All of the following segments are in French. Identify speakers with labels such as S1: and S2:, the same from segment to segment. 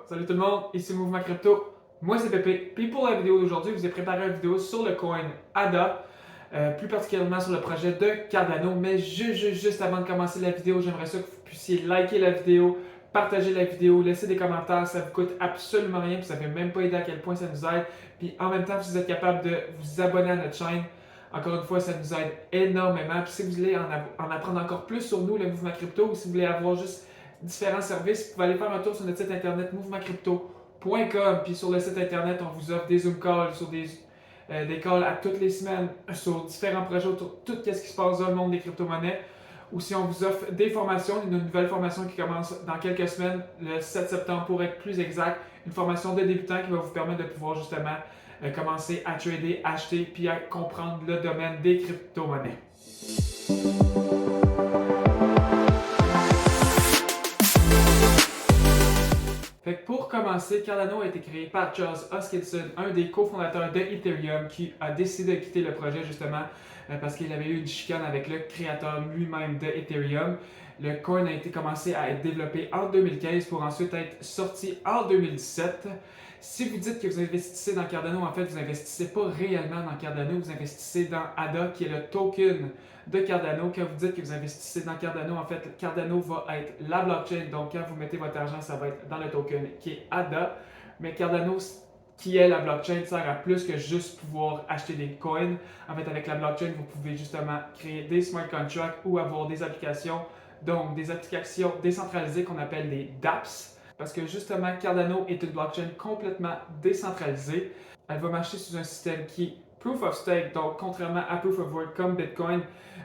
S1: Salut tout le monde, ici Mouvement Crypto. Moi c'est Pépé. Puis pour la vidéo d'aujourd'hui, je vous ai préparé une vidéo sur le coin ADA, plus particulièrement sur le projet de Cardano. Mais juste avant de commencer la vidéo, j'aimerais ça que vous puissiez liker la vidéo, partager la vidéo, laisser des commentaires. Ça vous coûte absolument rien, puis ça ne fait même pas idée à quel point ça nous aide. Puis en même temps, si vous êtes capable de vous abonner à notre chaîne, encore une fois, ça nous aide énormément. Puis si vous voulez en apprendre encore plus sur nous, le mouvement crypto, ou si vous voulez avoir juste différents services, vous pouvez aller faire un tour sur notre site internet mouvementcrypto.com. Puis sur le site internet, on vous offre des Zoom calls, sur des calls à toutes les semaines sur différents projets autour de tout ce qui se passe dans le monde des crypto-monnaies. Ou si on vous offre des formations, une nouvelle formation qui commence dans quelques semaines, le 7 septembre pour être plus exact, une formation de débutant qui va vous permettre de pouvoir justement commencer à trader, acheter, puis à comprendre le domaine des crypto-monnaies. Fait que pour commencer, Cardano a été créé par Charles Hoskinson, un des cofondateurs de Ethereum, qui a décidé de quitter le projet justement parce qu'il avait eu une chicane avec le créateur lui-même de Ethereum. Le coin a été commencé à être développé en 2015 pour ensuite être sorti en 2017. Si vous dites que vous investissez dans Cardano, en fait, vous n'investissez pas réellement dans Cardano, vous investissez dans ADA, qui est le token de Cardano. Quand vous dites que vous investissez dans Cardano, en fait, Cardano va être la blockchain. Donc, quand vous mettez votre argent, ça va être dans le token qui est ADA. Mais Cardano, qui est la blockchain, sert à plus que juste pouvoir acheter des coins. En fait, avec la blockchain, vous pouvez justement créer des smart contracts ou avoir des applications, donc des applications décentralisées qu'on appelle des dApps. Parce que justement, Cardano est une blockchain complètement décentralisée. Elle va marcher sous un système qui est Proof of Stake, donc contrairement à Proof of Work comme Bitcoin,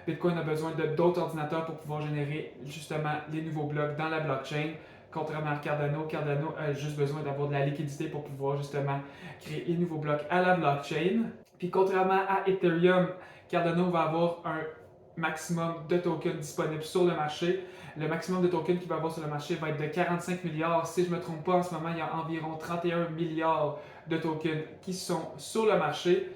S1: Bitcoin a besoin d'autres ordinateurs pour pouvoir générer justement les nouveaux blocs dans la blockchain. Contrairement à Cardano, Cardano a juste besoin d'avoir de la liquidité pour pouvoir justement créer les nouveaux blocs à la blockchain. Puis contrairement à Ethereum, Cardano va avoir un maximum de tokens disponibles sur le marché. Le maximum de tokens qu'il va avoir sur le marché va être de 45 milliards. Si je ne me trompe pas, en ce moment, il y a environ 31 milliards de tokens qui sont sur le marché.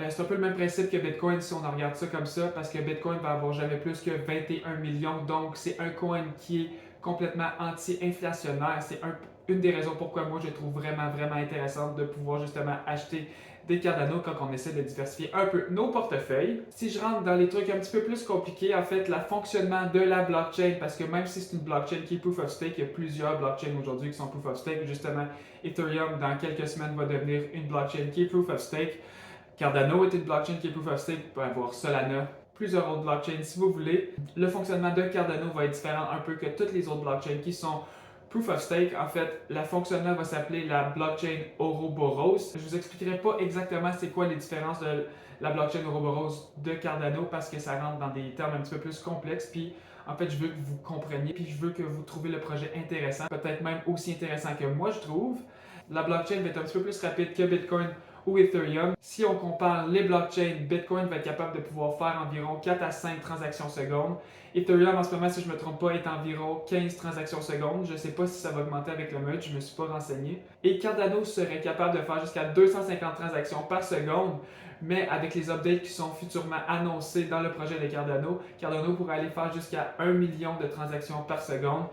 S1: C'est un peu le même principe que Bitcoin si on en regarde ça comme ça, parce que Bitcoin va avoir jamais plus que 21 millions. Donc, c'est un coin qui est complètement anti-inflationnaire. C'est une des raisons pourquoi moi je trouve vraiment intéressante de pouvoir justement acheter des Cardano quand on essaie de diversifier un peu nos portefeuilles. Si je rentre dans les trucs un petit peu plus compliqués, en fait, le fonctionnement de la blockchain, parce que même si c'est une blockchain qui est Proof of Stake, il y a plusieurs blockchains aujourd'hui qui sont Proof of Stake. Justement, Ethereum, dans quelques semaines, va devenir une blockchain qui est Proof of Stake. Cardano est une blockchain qui est Proof of Stake. Vous pouvez avoir Solana, plusieurs autres blockchains si vous voulez. Le fonctionnement de Cardano va être différent un peu que toutes les autres blockchains qui sont Proof of Stake. En fait, le fonctionnement va s'appeler la blockchain Ouroboros. Je ne vous expliquerai pas exactement c'est quoi les différences de la blockchain Ouroboros de Cardano parce que ça rentre dans des termes un petit peu plus complexes. Puis, en fait, je veux que vous compreniez, puis je veux que vous trouviez le projet intéressant, peut-être même aussi intéressant que moi je trouve. La blockchain va être un petit peu plus rapide que Bitcoin ou Ethereum. Si on compare les blockchains, Bitcoin va être capable de pouvoir faire environ 4 à 5 transactions secondes. Ethereum, en ce moment, si je ne me trompe pas, est environ 15 transactions secondes. Je ne sais pas si ça va augmenter avec le merge, je ne me suis pas renseigné. Et Cardano serait capable de faire jusqu'à 250 transactions par seconde, mais avec les updates qui sont futurement annoncés dans le projet de Cardano, Cardano pourrait aller faire jusqu'à 1 million de transactions par seconde.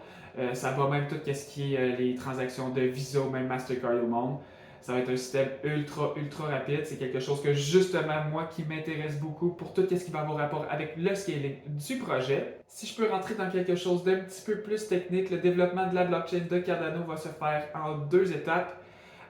S1: Ça va même tout ce qui est les transactions de Visa ou même Mastercard au monde. Ça va être un système ultra rapide. C'est quelque chose que justement, moi, qui m'intéresse beaucoup pour tout ce qui va avoir rapport avec le scaling du projet. Si je peux rentrer dans quelque chose d'un petit peu plus technique, le développement de la blockchain de Cardano va se faire en 2 étapes.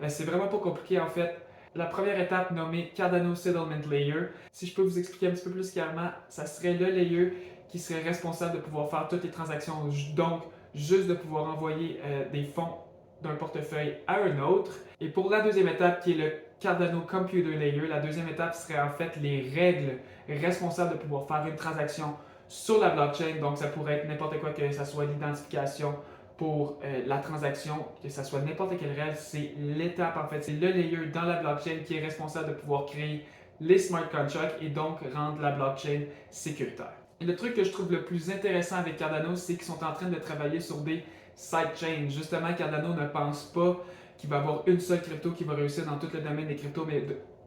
S1: C'est vraiment pas compliqué en fait. La première étape nommée Cardano Settlement Layer, si je peux vous expliquer un petit peu plus clairement, ça serait le layer qui serait responsable de pouvoir faire toutes les transactions. Donc, juste de pouvoir envoyer des fonds d'un portefeuille à un autre. Et pour la deuxième étape, qui est le Cardano Computer Layer, la deuxième étape serait en fait les règles responsables de pouvoir faire une transaction sur la blockchain. Donc, ça pourrait être n'importe quoi, que ce soit l'identification pour la transaction, que ce soit n'importe quelle règle. C'est l'étape, en fait, c'est le layer dans la blockchain qui est responsable de pouvoir créer les smart contracts et donc rendre la blockchain sécuritaire. Et le truc que je trouve le plus intéressant avec Cardano, c'est qu'ils sont en train de travailler sur des sidechains. Justement, Cardano ne pense pas qu'il va y avoir une seule crypto qui va réussir dans tout le domaine des cryptos, mais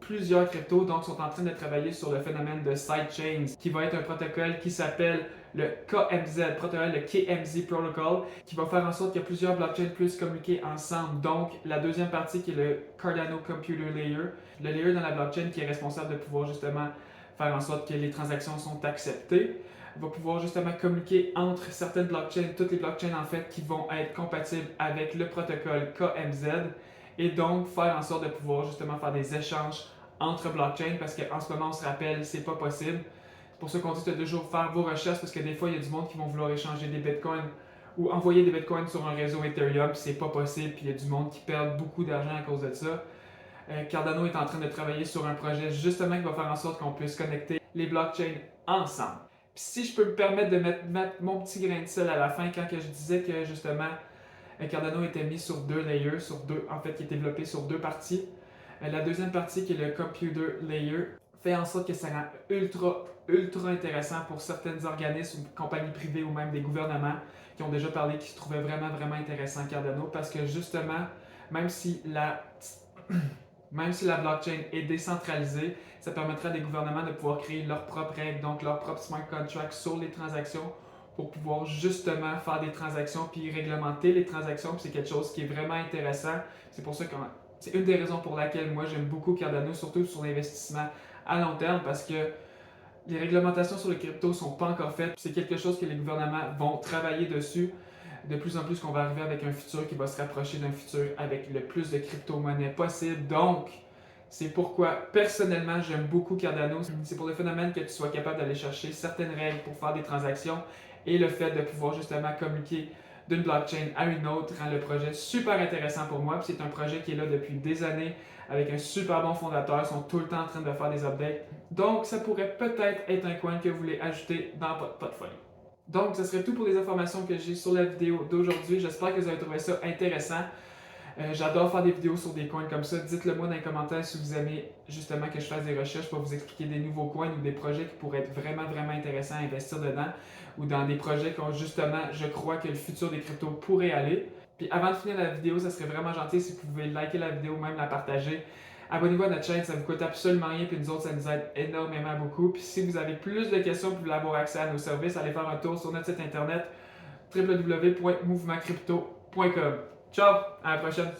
S1: plusieurs cryptos, donc sont en train de travailler sur le phénomène de sidechains, qui va être un protocole qui s'appelle le KMZ, protocole, le KMZ Protocol, qui va faire en sorte que plusieurs blockchains puissent communiquer ensemble. Donc, la deuxième partie qui est le Cardano Computer Layer, le layer dans la blockchain qui est responsable de pouvoir justement faire en sorte que les transactions sont acceptées, va pouvoir justement communiquer entre certaines blockchains, toutes les blockchains en fait qui vont être compatibles avec le protocole KMZ et donc faire en sorte de pouvoir justement faire des échanges entre blockchains parce qu'en ce moment on se rappelle c'est pas possible. C'est pour ça qu'on dit de toujours faire vos recherches parce que des fois il y a du monde qui vont vouloir échanger des bitcoins ou envoyer des bitcoins sur un réseau Ethereum, puis c'est pas possible, puis il y a du monde qui perd beaucoup d'argent à cause de ça. Cardano est en train de travailler sur un projet justement qui va faire en sorte qu'on puisse connecter les blockchains ensemble. Puis si je peux me permettre de mettre mon petit grain de sel à la fin, quand que je disais que justement Cardano était mis sur deux layers, en fait qui est développé sur deux parties. La deuxième partie qui est le Computer Layer fait en sorte que ça rend ultra intéressant pour certains organismes, compagnies privées ou même des gouvernements qui ont déjà parlé, qui se trouvaient vraiment intéressant Cardano parce que justement, même si la blockchain est décentralisée, ça permettra à des gouvernements de pouvoir créer leurs propres règles, donc leurs propres smart contracts sur les transactions pour pouvoir justement faire des transactions puis réglementer les transactions. Puis c'est quelque chose qui est vraiment intéressant. C'est pour ça que c'est une des raisons pour laquelle moi j'aime beaucoup Cardano, surtout sur l'investissement à long terme parce que les réglementations sur les cryptos ne sont pas encore faites. C'est quelque chose que les gouvernements vont travailler dessus. De plus en plus qu'on va arriver avec un futur qui va se rapprocher d'un futur avec le plus de crypto-monnaies possible. Donc, c'est pourquoi personnellement j'aime beaucoup Cardano. C'est pour le phénomène que tu sois capable d'aller chercher certaines règles pour faire des transactions et le fait de pouvoir justement communiquer d'une blockchain à une autre rend le projet super intéressant pour moi. Puis c'est un projet qui est là depuis des années avec un super bon fondateur. Ils sont tout le temps en train de faire des updates. Donc, ça pourrait peut-être être un coin que vous voulez ajouter dans votre portfolio. Donc, ce serait tout pour les informations que j'ai sur la vidéo d'aujourd'hui. J'espère que vous avez trouvé ça intéressant. J'adore faire des vidéos sur des coins comme ça. Dites-le moi dans les commentaires si vous aimez justement que je fasse des recherches pour vous expliquer des nouveaux coins ou des projets qui pourraient être vraiment intéressants à investir dedans ou dans des projets qui ont justement, je crois que le futur des cryptos pourrait aller. Puis avant de finir la vidéo, ça serait vraiment gentil si vous pouvez liker la vidéo, même la partager. Abonnez-vous à notre chaîne, ça ne vous coûte absolument rien, puis nous autres, ça nous aide énormément beaucoup. Puis si vous avez plus de questions, vous voulez avoir accès à nos services, allez faire un tour sur notre site internet www.mouvementcrypto.com. Ciao, à la prochaine!